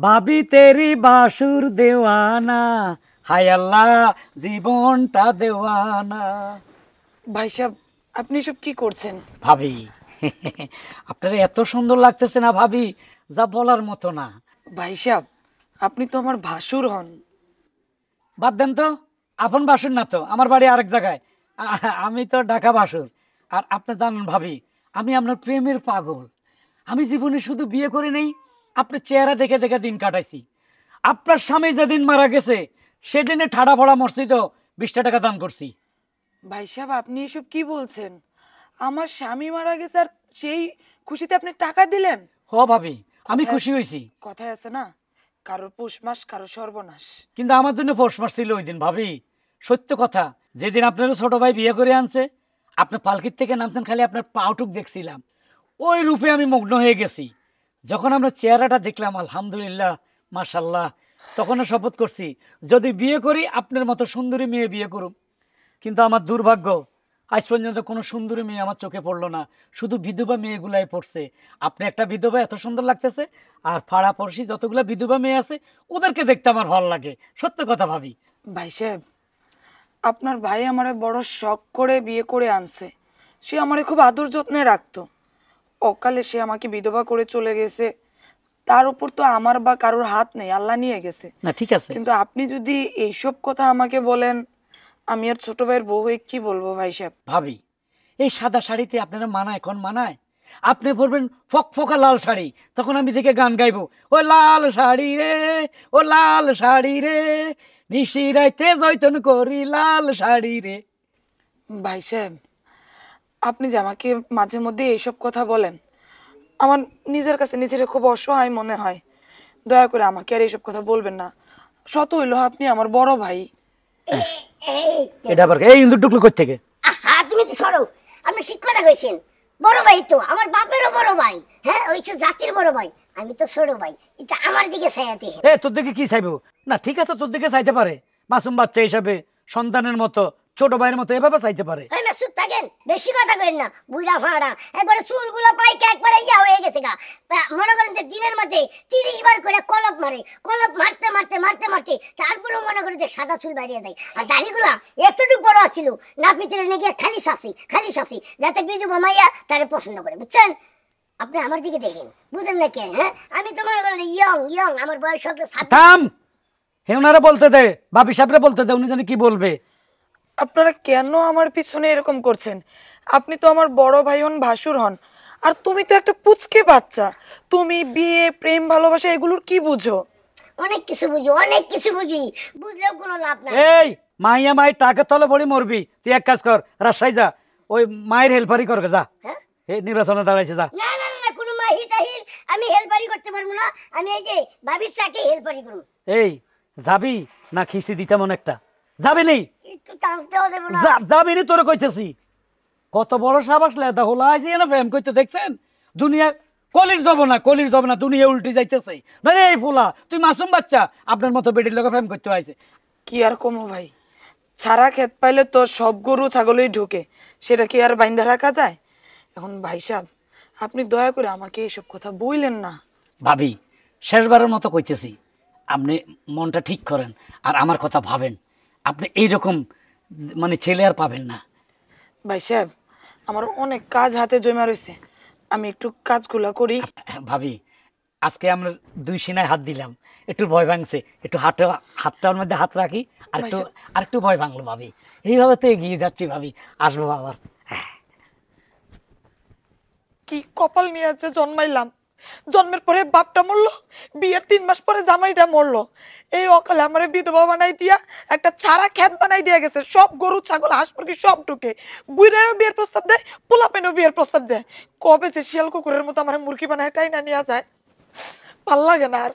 ভাবি তেরি বাসুর দেওয়ানা, হায় আল্লাহ জীবনটা দেওয়ানা। ভাই সাহেব, আপনি সব কি করছেন? ভাবি আপনার এত সুন্দর লাগতেছে না ভাবি, যা বলার মতো না। ভাই সাহেব, আপনি তো আমার ভাসুর হন। বাদ দেন তো, আপন বাসুর না তো, আমার বাড়ি আরেক জায়গায়। আমি তো ঢাকা বাসুর। আর আপনি জানেন ভাবি, আমি আপনার প্রেমের পাগল। আমি জীবনে শুধু বিয়ে করে নেই, আপনার চেহারা দেখে দেখে দিন কাটাইছি। আপনার স্বামী যেদিন মারা গেছে সেদিনে ঠাড়া ফড়া মরছি তো 20টা টাকা দান করছি। ভাই সাহেব, আপনি এসব কি বলছেন? আমার স্বামী মারা গেছে আর সেই খুশিতে আপনি টাকা দিলেন? হ ভাবি, আমি খুশি হয়েছি। কথায় আছে না, কারোর পৌষ মাস কারোর সর্বনাশ। কিন্তু আমার জন্য পৌষ মাস ছিল ওই দিন ভাবি। সত্য কথা, যেদিন আপনার ছোট ভাই বিয়ে করে আনছে, আপনার পালকির থেকে নামছেন, খালি আপনার পাউটুক দেখছিলাম, ওই রূপে আমি মগ্ন হয়ে গেছি। যখন আমরা চেহারাটা দেখলাম, আলহামদুলিল্লাহ মাশাল্লাহ, তখনও শপথ করছি যদি বিয়ে করি আপনার মতো সুন্দরী মেয়ে বিয়ে করুম। কিন্তু আমার দুর্ভাগ্য, আজ পর্যন্ত কোনো সুন্দরী মেয়ে আমার চোখে পড়লো না, শুধু বিধবা মেয়েগুলাই পড়ছে। আপনি একটা বিধবা, এত সুন্দর লাগতেছে। আর পাড়া পড়শি যতগুলো বিধবা মেয়ে আছে ওদেরকে দেখতে আমার ভালো লাগে, সত্য কথা ভাবি। ভাই সাহেব, আপনার ভাই আমারে বড় শখ করে বিয়ে করে আনছে। সে আমারে খুব আদর যত্নে রাখতো। অকালে সে আমাকে বিধবা করে চলে গেছে। তার উপর তো আমার বা কারোর হাত নেই, আল্লাহ নিয়ে গেছে। না ঠিক আছে, কিন্তু আপনি যদি এইসব কথা আমাকে বলেন, আমি আর ছোট ভাইয়ের বউ হয়ে কি বলবো ভাই সাহেব? ভাবি এই সাদা শাড়িতে আপনারা মানায়, কোন মানায়? আপনি পরবেন ফকফকা লাল শাড়ি, তখন আমি দেখে গান গাইবো, ও লাল শাড়ি রে, ও লাল শাড়ি রে, নিশি রাইতে জয়তন করি লাল শাড়ি রে। ভাই সাহেব, আপনি যে আমাকে মাঝে মধ্যে এইসব কথা বলেন, আমার নিজের কাছে নিজের খুব অসহায় মনে হয়। দয়া করে আমাকে আর এইসব কথা বলবেন না। শত হইলো আপনি আমার বড় ভাই। এটা আবার এই ইন্দুর টুকলো কই থেকে? আহা, তুমি তো সরো। আপনি ঠিক কথা কইছেন। বড় ভাই তো আমার বাপেরও বড় ভাই। হ্যাঁ, ওই তো জাতির বড় ভাই। আমি তো ছোট ভাই। এটা আমার দিকে চাইতে। এ তোর দিকে কি চাইবো? না ঠিক আছে, তোর দিকে চাইতে পারে, মাসুম বাচ্চা হিসাবে, সন্তানের মতো, ছোট ভাইয়ের মতো এভাবে চাইতে পারে। এই না, চুপ থাকেন। বেশি কথা কইেন না। বুইড়া ফাড়া একবারে চুলগুলো পাইকে একবারে ইয়া হয়ে গেছে গা। মনে করেন যে দিনের মধ্যে 30 বার করে কলপ মারে। কলপ মারতে মারতে মারতে মারতে তারপরেও মনে করেন যে সাদা চুল বেরিয়ে যায়। আর দাড়িগুলা এতটুকু বড় ছিল, না পিছনে নিয়ে খালি শাসি যাতে বিজু মামাইয়া তারে পছন্দ করে, বুঝছেন? আপনি আমার দিকে দেখেন, বুঝেন না কে? হ্যাঁ, আমি তো মনে করেন ইয়ং, আমার বয়স হলো 26। থাম, হে ওনারা বলতে দে, ভাবি সাহেবরা বলতে দে, উনি জানি কি বলবে। আপনারা কেন আমার পিছনে এরকম করছেন? আপনি তো আমার বড় ভাই হন, ভাসুর হন। আর তুমি তো একটা পুচকে বাচ্চা। তুমি বিয়ে, প্রেম, ভালোবাসা এগুলোর কি বুঝো? অনেক কিছু বুঝি, বুঝলেও কোনো লাভ নাই। এই মাইয়া মায়ের টাকা তলে পড়ে মরবি, তুই এক কাজ কর, রাজশাহী যা, ওই মায়ের হেল্পারি কর যা। হ্যাঁ, এই নির্বাচনে দাঁড়াইছে যা। না না না, কোনো মাহি টাহির আমি হেল্পারি করতে পারবো না। আমি এই যে ভাবির চাকে হেল্পারি করব। এই যাবি না খিস্তি দিতাম অনেকটা? যাবি নি? একটু টানতেও দেবো না। যাবি নি, তোরে কইতেছি। কত বড় সাবাস লেদা হলো আইছি না, প্রেম করতে দেখছেন? দুনিয়া কলির যাব না, দুনিয়া উল্টে যাইতেছে। না এই ফুলা, তুই মাসুম বাচ্চা, আপনার মতো বেটির লোকে প্রেম করতে আইছে। কি আর কমো ভাই, ছাড়া ক্ষেত পাইলে তো সব গরু ছাগলই ঢোকে, সেটা কি আর বাইন্ধা রাখা যায়? এখন ভাই সাহেব, আপনি দয়া করে আমাকে এইসব কথা বললেন না। ভাবি শেষবারের মতো কইতেছি, আপনি মনটা ঠিক করেন আর আমার কথা ভাবেন। আপনি এইরকম মানে ছেলে আর পাবেন না। ভাই সাহেব, আমার অনেক কাজ হাতে জমা রয়েছে, আমি একটু কাজগুলা করি। ভাবি আজকে আমরা 2 সিনায় হাত দিলাম, একটু ভয় ভাঙছে, একটু হাতটার মধ্যে হাত রাখি, আর একটু ভয় ভাঙলো ভাবি। এইভাবে তো এগিয়ে যাচ্ছি ভাবি, আসবো আবার। কি কপাল নিয়ে আছে জন্মাইলাম। জন্মের পরে বাপটা মরলো, বিয়ের 3 মাস পরে জামাইটা মরলো। এই অকালে আমারে বিধবা বানাই দিয়া একটা ছাড়া ক্ষেত বানাই দিয়া গেছে। সব গরু ছাগল হাঁস মুরগি সব ঢুকে। বুইরাও বিয়ের প্রস্তাব দেয়, পোলাপেনও বিয়ের প্রস্তাব দেয়। কবে যে শিয়াল কুকুরের মতো আমার মুরগি বানায় টাই না নিয়ে যায়, ভাল লাগে না আর।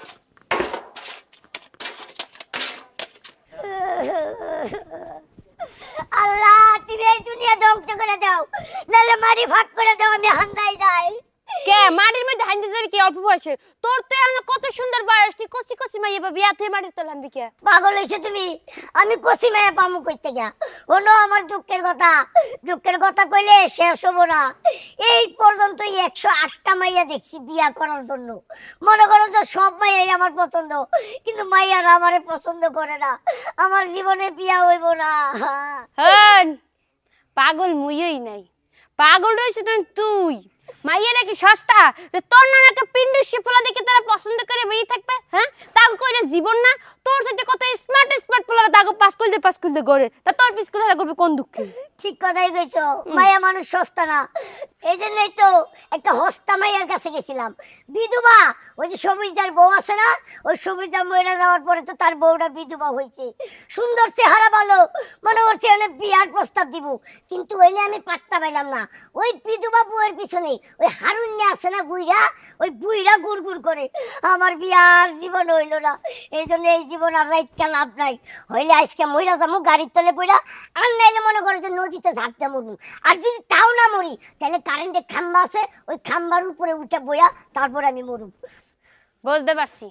আল্লাহ, তুমি এই দুনিয়া ধ্বংস করে দাও, নাহলে মারি ভাগ করে দাও, আমি হান্দাই যাই। কে মাটির মধ্যে হাইন্দে যাবি কি অল্প বয়সে? তোর তো এখন কত সুন্দর বয়স, তুই কচি কচি মাইয়া পাবি, এতে মাটির তলে আনবি কে? পাগল হয়েছে তুমি? আমি কচি মেয়ে পামু কইতে গিয়া। হলো আমার দুঃখের কথা কইলে শেষ হবো না। এই পর্যন্ত 108টা মাইয়া দেখছি বিয়া করার জন্য। মনে করো যে সব মাইয়াই আমার পছন্দ, কিন্তু মাইয়ারা আমারে পছন্দ করে না। আমার জীবনে বিয়া হইব না। হন পাগল মুইই নাই, পাগল রইছ তুই। মাইয়া নাকি সস্তা যে তোর নানা একটা পিন্ডু শিফলা দেখে তারা পছন্দ করে বেই থাকবে? হ্যাঁ, তাও কইরে জীবন না তোর সাথে কত স্মার্ট পোলারা দাগো পাস কইলে গরে, তা তোর পিস কইরা করবে কোন দুঃখে? ঠিক কথাই কইছো, মাইয়া মানুষ সস্তা না। এই জন্যই তো একটা হস্তা মাইয়ার কাছে গেছিলাম, বিধবা। ওই যে সবুজদার বউ আছে না, ওই সবুজদা মরে যাওয়ার পরে তো তার বউটা বিধবা হয়েছে। সুন্দর চেহারা ভালো, মনে করছে অনেক বিয়ার প্রস্তাব দিব, কিন্তু ওই নিয়ে আমি পাত্তা পেলাম না। ওই বিধবা বউয়ের পিছনে ওই হারুন্যা আছে না বুইরা, ওই বুইরা গুড় করে। আমার বিয়ার জীবন হইল না। এই জন্য এই জীবন আর রাইটকা লাভ নাই। হইলে আজকে মহিলা যাবো গাড়ির তলে পড়া, আর নাইলে মনে করে যে নদীতে ঝাঁপতে মরবো। আর যদি তাও না মরি, তাহলে কারেন্টের খাম্বা আছে, ওই খাম্বার উপরে উঠে বইয়া তারপর আমি মরব। বুঝতে পারছি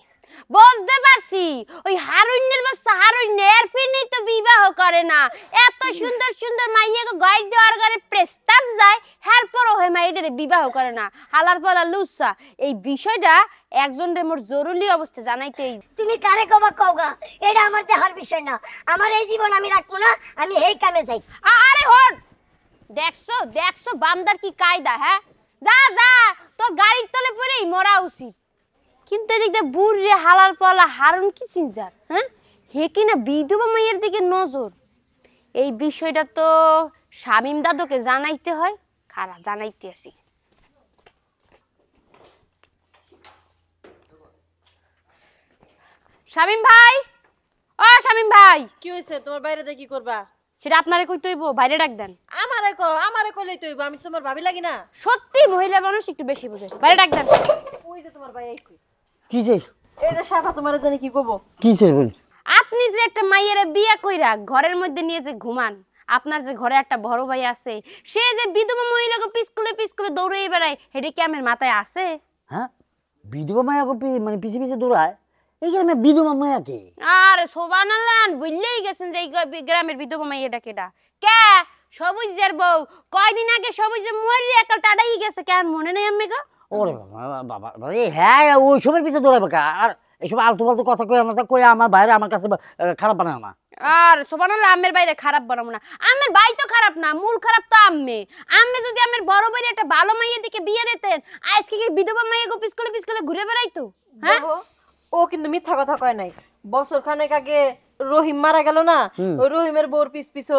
ওই হারুন্যের বাচ্চা হারুন্যের ফিরনেই তো বিবাহ করে না। এত সুন্দর সুন্দর মাইয়াকে গাইড দেওয়ার ঘরে প্রস্তাব যায়, হ্যার পরও হয় মাইয়াদের বিবাহ করে না। হালার পালা লুচ্চা। এই বিষয়টা একজনের মোর জরুরি অবস্থা জানাইতেই। তুমি কারে কবা কওগা, এটা আমার দেখার বিষয় না। আমার এই জীবন আমি রাখবো না, আমি এই কামে যাই। আরে হট, দেখছো বান্দার কি কায়দা? হ্যাঁ, যা তোর গাড়ির তলে পড়েই মরা উচিত। কিন্তু এদিক দিয়ে বুড়ি হালার পালা হারুন কি চিনজার? হ্যাঁ, হে কিনা বিধবা মাইয়ের দিকে নজর। এই বিষয়টা তো শামীম দাদুকে জানাইতে হয়। খারা জানাইতে আসি। শামীম ভাই, ও শামীম ভাই। কি হইছে? তোমার বাইরে দিয়ে কি করবা? সেটা আপনারে কই তৈব, বাইরে ডাক দেন। আমারে কইলেই তো হইব, আমি তোমার ভাবি লাগি না? সত্যি মহিলা মানুষ একটু বেশি বুঝে, বাইরে ডাক দেন। ওই যে তোমার ভাই আইছে। কিসে এই যে সাফা তোমার জানি কি কব? কিসে বল? আপনি যে একটা মাইয়েরে বিয়ে কইরা ঘরের মধ্যে নিয়ে যে ঘুমান, আপনার যে ঘরে একটা বড় ভাই আছে, সে যে বিধবা মহিলাকে পিছকুলে দৌড়ে বেড়ায়, হেডি কি আমার মাথায় আছে? হ্যাঁ, বিধবা মায়া মানে পিছে দৌড়ায়? এই গ্রামে বিধবা মায়া কে? আরে সুবহানাল্লাহ, বুঝলেই গেছেন যে এই গ্রামের বিধবা মাইয়াটা কেডা? কে? সবুজের বউ। কয়দিন আগে সবুজ মরি একাল টাড়াই গেছে, কেন মনে নেই আম্মি গো? ওরে বাবা, হ্যাঁ ওই সবের পিছে দৌড়াবে কা? আর এসব আলতু ফালতু কথা কই আমার বাইরে আমার কাছে খারাপ বানায় না। আর সুবহানাল্লাহ, আম্মের বাইরে খারাপ বানাবো না। আম্মের ভাই তো খারাপ না, মূল খারাপ তো আম্মে যদি আম্মের বড় ভাইয়ের একটা ভালো মাইয়া দিকে বিয়ে দিতেন, আজকে কি বিধবা মাইয়া গো পিছকুলে ঘুরে বেড়াইতো? হ্যাঁ, ও কিন্তু মিথ্যা কথা কয় নাই। বছর খানেক আগে রহিম মারা গেল না, ওই রহিমের বউর পিছু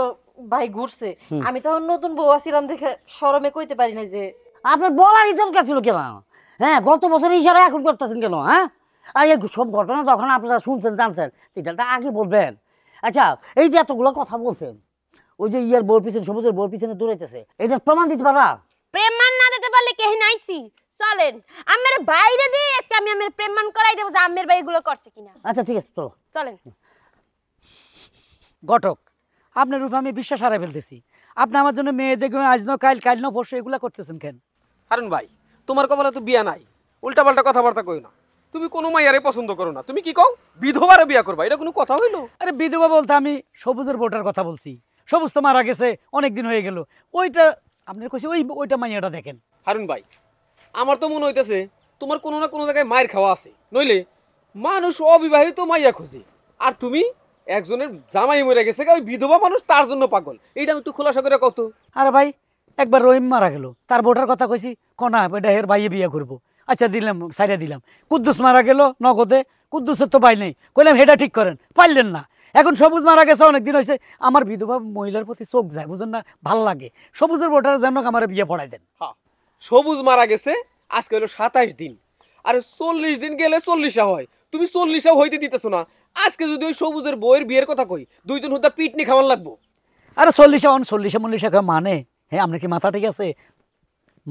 ভাই ঘুরছে। আমি তখন নতুন বউ আছিলাম দেখে শরমে কইতে পারি না যে। আপনার বলার দরকার ছিল কেন? হ্যাঁ, গত বছর ইশারা এখন করতেছেন কেন? হ্যাঁ, আর এই সব ঘটনা যখন আপনারা শুনছেন জানছেন, এটা আগে বলবেন। আচ্ছা, এই যে এতগুলো কথা বলছেন, ওই যে ইয়ার বউর পিছনে, সবুজের বউর পিছনে দৌড়াইতেছে, এটা প্রমাণ দিতে পারবা? প্রেমান না দিতে পারলে কেহি নাইছি। চলেন আম্মের বাইরে দিয়ে আজকে আমি আম্মের প্রেমান করাই দেবো যে আম্মের ভাই এগুলো করছে কিনা। আচ্ছা ঠিক আছে, চলো চলেন। ঘটক, আপনার রূপে আমি বিশ্বাস হারাই ফেলতেছি। আপনি আমার জন্য মেয়ে দেখবেন আজ না কাল না পরশু, এগুলা করতেছেন কেন? হারুন ভাই, তোমার কপালে তো বিয়া নাই, উল্টাপাল্টা কথাবার্তা কই না। তুমি কোনো মাইয়ারে পছন্দ করো না, তুমি কি কও বিধবারে বিয়া করবা? এটা কোনো কথা হইলো? আরে বিধবা বলতে আমি সবুজের বউটার কথা বলছি। সবুজ তো মারা গেছে, অনেক দিন হয়ে গেল। ওইটা আপনার কইছি, ওইটা মাইয়াটা দেখেন। হারুন ভাই, আমার তো মনে হইতেছে তোমার কোনো না কোনো জায়গায় মায়ের খাওয়া আছে, নইলে মানুষ অবিবাহিত মাইয়া খুঁজে, আর তুমি একজনের জামাই মরে গেছে, ওই বিধবা মানুষ তার জন্য পাগল। এইটা আমি একটু খোলাসা করে কত। আরে ভাই, একবার রহিম মারা গেল, তার বউটার কথা কইছি, কনা এটা হের ভাইয়ে বিয়ে করবো। আচ্ছা দিলাম, সাইডে দিলাম। কুদ্দুস মারা গেল নগদে, কুদ্দুসের তো পাই নেই, কইলাম হেটা ঠিক করেন, পারলেন না। এখন সবুজ মারা গেছে, অনেকদিন হয়েছে, আমার বিধবা মহিলার প্রতি চোখ যায়, বুঝেন না, ভাল লাগে। সবুজের বউটার যেন আমার বিয়ে পড়াই দেন। হ্যাঁ, সবুজ মারা গেছে আজকে হলো 27 দিন, আর 40 দিন গেলে 40 হয়। তুমি 40 হইতে দিতেছো না। আজকে যদি ওই সবুজের বউয়ের বিয়ের কথা কই, দুইজন হুদা পিটনি খাওয়ান লাগবো। আরে 40 মানে, হ্যাঁ আপনার কি মাথা ঠিক আছে?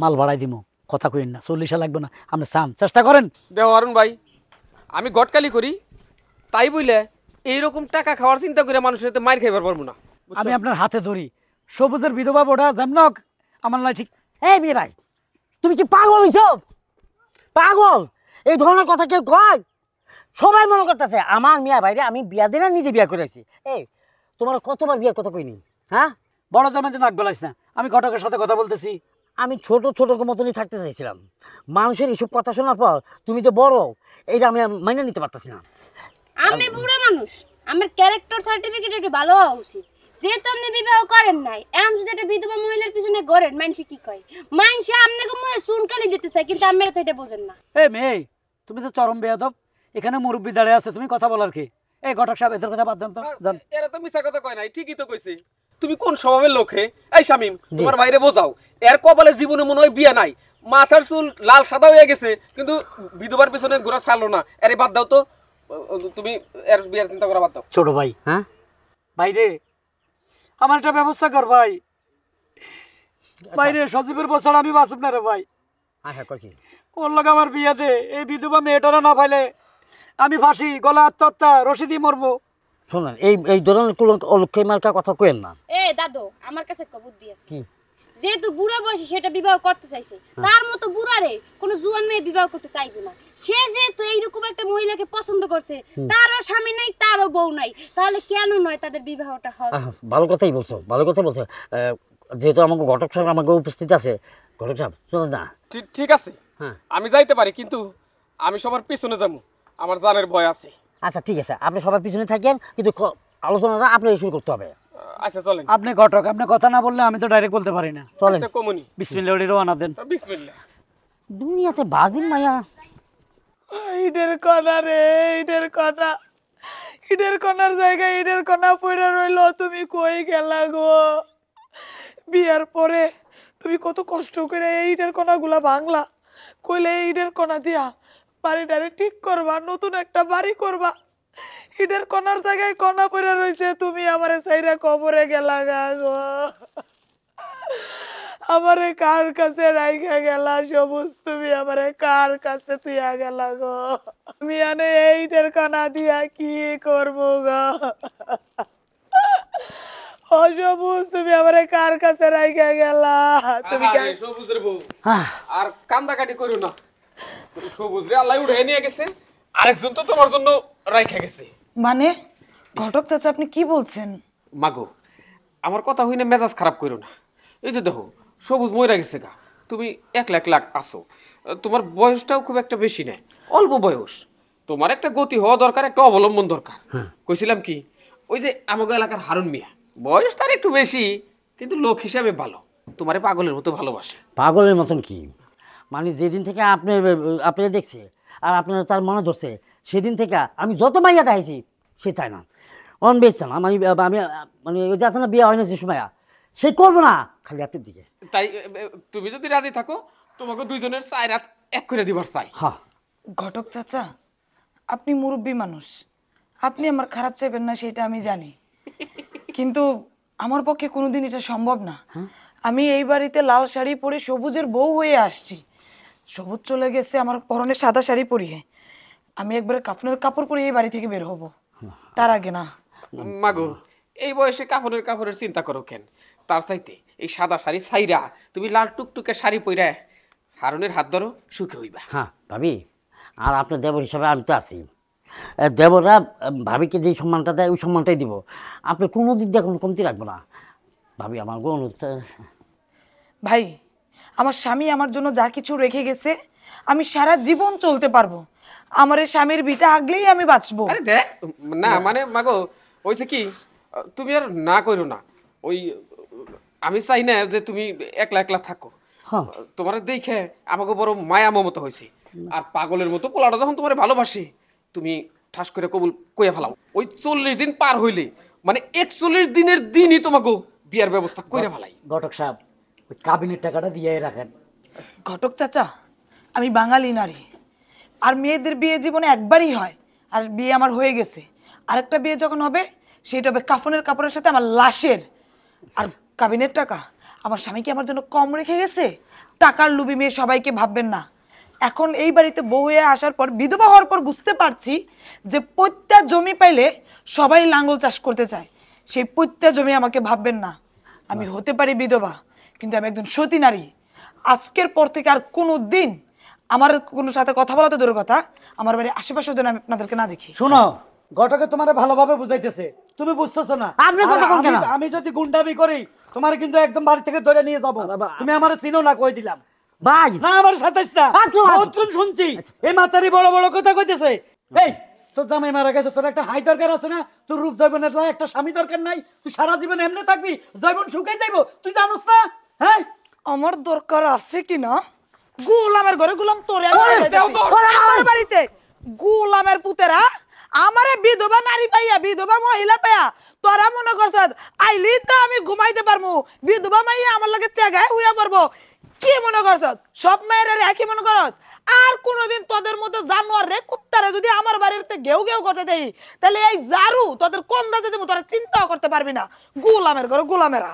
মাল বাড়াই দিব, কথা কইন না, 40 লাগবে না। আপনি চান, চেষ্টা করেন। দেখো অরুণ ভাই, আমি গটকালি করি, তাই বইলে এইরকম টাকা খাওয়ার চিন্তা করে মানুষের সাথে মার খাইবার পারবো না। আমি আপনার হাতে ধরি, সবুজের বিধবা বউটা যেমন আমার নাই ঠিক। এই বিয়ে ভাই, তুমি কি পাগল হইছ? পাগল এই ধরনের কথা কেউ কয়? সবাই মনে করতেছে আমার মিয়া বাইরে আমি বিয়া দিই না, নিজে বিয়া করেছি। এই তোমার কতবার বিয়ার কথা কইনি? হ্যাঁ, বড় তোর মাঝে নাক গলাইস না, আমি ঘটকের সাথে কথা বলতেছি। আমি ছোট ছোট মতনই থাকতে চাইছিলাম। মানুষের এসব কথা শোনার পর তুমি যে বড়, এইটা আমি মাইনে নিতে পারতেছি না। আমি বুড়া মানুষ, আমার ক্যারেক্টার সার্টিফিকেট একটু ভালো হওয়া উচিত। যেহেতু আপনি বিবাহ করেন নাই, এখন যদি একটা বিধবা মহিলার পিছনে গড়েন, মানুষে কি কয়? মানুষে আপনাকে মুখে চুনকালি যেতে চায়, কিন্তু আপনারা তো এটা বোঝেন না। এ মেয়ে, তুমি তো চরম বেয়াদব। এখানে মুরব্বি দাঁড়িয়ে আছে, তুমি কথা বলার কি? এই ঘটক সাহেব, এদের কথা বাদ দেন তো, যান। এরা তো মিছা কথা কয় নাই, ঠিকই তো কইছে। তুমি কোন স্বভাবের লোক হে? এই শামিম, তোমার বাইরে বোঝাও, এর কপালে জীবনে মনে হয় বিয়া নাই, মাথার চুল লাল সাদা হয়ে গেছে, কিন্তু বিধবার পিছনে ঘোরা ছাড়লো না। এরে বাদ দাও তো, তুমি এর বিয়ার চিন্তা করা বাদ দাও। ছোট ভাই, হ্যাঁ বাইরে আমার একটা ব্যবস্থা কর ভাই। বাইরে সজীবের বছর আমি বাঁচব না রে ভাই। হ্যাঁ কয় কি? ওর লোক আমার বিয়ে দে, এই বিধবা মেয়েটারা না পাইলে আমি ফাঁসি, গলা আত্মহত্যা, রশি দিয়ে মরবো। শোনেন, এই ধরনের অলক্ষে মার্কা কথা কেন না। এ দাদু, আমার কাছে একটা বুদ্ধি আছে। কি? যেহেতু বুড়া বয়সে সেটা বিবাহ করতে চাইছে, তার মতো বুড়ারে কোনো জুয়ান মেয়ে বিবাহ করতে চাইবে না। সে যেহেতু এইরকম একটা মহিলাকে পছন্দ করছে, তারও স্বামী নাই, তারও বউ নাই, তাহলে কেন নয় তাদের বিবাহটা হবে? ভালো কথাই বলছো, ভালো কথা বলছো। যেহেতু আমাকে ঘটক সাহেব আমাকে উপস্থিত আছে, ঘটক সাহেব শোনো না। ঠিক আছে, হ্যাঁ আমি যাইতে পারি, কিন্তু আমি সবার পিছনে যাবো, আমার জানের ভয় আছে। আচ্ছা ঠিক আছে, আপনি সবার পিছনে থাকেন, কিন্তু আলোচনাটা আপনাকে শুরু করতে হবে। আচ্ছা চলেন। আপনি ঘটক, আপনি কথা না বললে আমি তো ডাইরেক্ট বলতে পারি না। চলেন। আচ্ছা কমুনি, বিসমিল্লাহ রওনা দেন। বিসমিল্লাহ। দুনিয়াতে বাজিন মায়া। ইটের কণা রে, ইটের কণা, ইটের কণার জায়গায় ইটের কণা পড়ে রইলো। তুমি কই গেলা গো? বিয়ার পরে তুমি কত কষ্ট করে এই ইটের কণাগুলা ভাঙলা, কইলে এই ইটের কণা দিয়া বাড়িটারে ঠিক করবা, নতুন একটা বাড়ি করবা। ইটের কণার জায়গায় কণা পড়ে রইছে, তুমি আমারে সাইরা কবরে গেলা গো। আমারে কার কাছে রাইখা গেলা সবুজ, তুমি আমারে কার কাছে তুইয়া গেলা গো? আমি আনে এইটার কানা দিয়া কি করবো গো? ও সবুজ, তুমি আমারে কার কাছে রাইখা গেলা? তুমি আরে সবুজের বউ, আর কান্দাকাটি করো না। সবুজ রে আল্লাহ উঠে নিয়ে গেছে, আরেকজন তো তোমার জন্য রাইখা গেছে। মানে ঘটক চাচা, আপনি কি বলছেন? মাগো, আমার কথা হইনে মেজাজ খারাপ করো না। এই যে দেখো, সবুজ মইরা গেছে গা, তুমি একলা একলা আসো। তোমার বয়সটাও খুব একটা বেশি নাই, অল্প বয়স। তোমার একটা গতি হওয়া দরকার, একটা অবলম্বন দরকার। কইছিলাম কি, ওই যে আমাদের এলাকার হারুন মিয়া, বয়স তার একটু বেশি, কিন্তু লোক হিসাবে ভালো, তোমারে পাগলের মতো ভালোবাসে। পাগলের মতন কি? মানে যেদিন থেকে আপনি দেখছে আর আপনার তার মনে ধরছে, সেদিন থেকে আমি যত মাইয়া দেখাইছি সে চায় না, অন বেচছে না। আমি আমি মানে ওই যে আছে না, বিয়ে হয় না যে সময়, সে করবো না, খালি আপনার দিকে। তাই তুমি যদি রাজি থাকো, তোমাকে দুইজনের চাই রাত এক করে দিবার চাই। হ্যাঁ ঘটক চাচা, আপনি মুরব্বী মানুষ, আপনি আমার খারাপ চাইবেন না সেটা আমি জানি, কিন্তু আমার পক্ষে কোনোদিন এটা সম্ভব না। আমি এই বাড়িতে লাল শাড়ি পরে সবুজের বউ হয়ে আসছি, সবুজ চলে গেছে আমার পরনে সাদা শাড়ি পরিয়ে, আমি একবারে কাফনের কাপড় পরে এই বাড়ি থেকে বের হব, তার আগে না। মাগো, এই বয়সে কাপড়ের চিন্তা করো কেন? তার চাইতে এই সাদা শাড়ি ছাইরা তুমি লাল টুকটুকে শাড়ি পইরা হারুনের হাত ধরো, সুখে হইবা। হ্যাঁ ভাবি, আর আপনার দেবর হিসাবে আমি তো আছি। দেবরা ভাবিকে যে সম্মানটা দেয় ওই সম্মানটাই দিব, আপনি কোনো দিক দিয়ে কোনো কমতি রাখবো না ভাবি, আমার অনুরোধ। ভাই, আমার স্বামী আমার জন্য যা কিছু রেখে গেছে আমি সারা জীবন চলতে পারবো, আমার এই স্বামীর বিটা আগলেই আমি বাঁচবো। আরে দেখ না, মানে মাগো হইছে কি, তুমি আর না করো না। ওই আমি চাই না যে তুমি একলা একলা থাকো। হ্যাঁ তোমার দেখে আমাকে বড় মায়া মমতা হয়েছে, আর পাগলের মতো পোলাটা যখন তোমার ভালোবাসে, তুমি ঠাস করে কবুল কইয়া ফেলাও। ওই 40 দিন পার হইলে, মানে 41 দিনের দিনই তোমাকে বিয়ার ব্যবস্থা কইরা ফেলাই। ঘটক সাহেব, ওই কাবিনের টাকাটা দিয়ে রাখেন। ঘটক চাচা, আমি বাঙালি নারী, আর মেয়েদের বিয়ে জীবনে একবারই হয়, আর বিয়ে আমার হয়ে গেছে। আরেকটা বিয়ে যখন হবে সেটা হবে কাফনের কাপড়ের সাথে আমার লাশের। আর কাবিনের টাকা আমার স্বামী কি আমার জন্য কম রেখে গেছে? টাকার লুবি মেয়ে সবাইকে ভাববেন না। এখন এই বাড়িতে বউ হয়ে আসার পর, বিধবা হওয়ার পর বুঝতে পারছি যে প্রত্যেক জমি পাইলে সবাই লাঙ্গল চাষ করতে চায়, সেই প্রত্যেক জমি আমাকে ভাববেন না। আমি হতে পারি বিধবা, কিন্তু আমি একজন সতী নারী। আজকের পর থেকে আর কোনো দিন আমার কোনো সাথে কথা বলা তো দূরের কথা, আমার বাড়ির আশেপাশের জন্য আমি আপনাদেরকে না দেখি। শোনো, ঘটকে তোমার ভালোভাবে বুঝাইতেছে, তুমি বুঝতেছো না। আপনি কথা কোন কেন? আমি যদি গুন্ডামি করি তোমার কিন্তু একদম বাড়ি থেকে ধরে নিয়ে যাবো। তুমি আমার চিনো না, কই দিলাম। ভাই না আমার সাথে না, আচ্ছা। বহুতক্ষণ শুনছি এই মাতারি বড় বড় কথা কইতেছে। এই তোর জামাই মারা গেছে, তোর একটা হাই দরকার আছে না? তোর রূপ জৈবনের একটা স্বামী দরকার নাই? তুই সারা জীবন এমনি থাকবি, জৈবন শুকাই যাইবো, তুই জানোস না? হ্যাঁ আমার দরকার আছে কি না? গোলামের ঘরে গোলাম তোরে বাড়িতে গোলামের পুতেরা আমারে বিধবা নারী পাইয়া, বিধবা মহিলা পাইয়া তোরা মনে করছ আইলি তো আমি ঘুমাইতে পারবো, বিধবা মাইয়া আমার লাগে চেগায় হইয়া পারবো। কি মনে করছ সব মায়ের একই মনে করস? আর কোনোদিন তোদের মতো জানোয়ার রে কুত্তারে যদি আমার বাড়িতে ঘেউ ঘেউ করতে দেই, তাহলে এই জারু তোদের কোন রাতে দেবো তোরা চিন্তাও করতে পারবি না। গোলামের ঘরে গোলামেরা।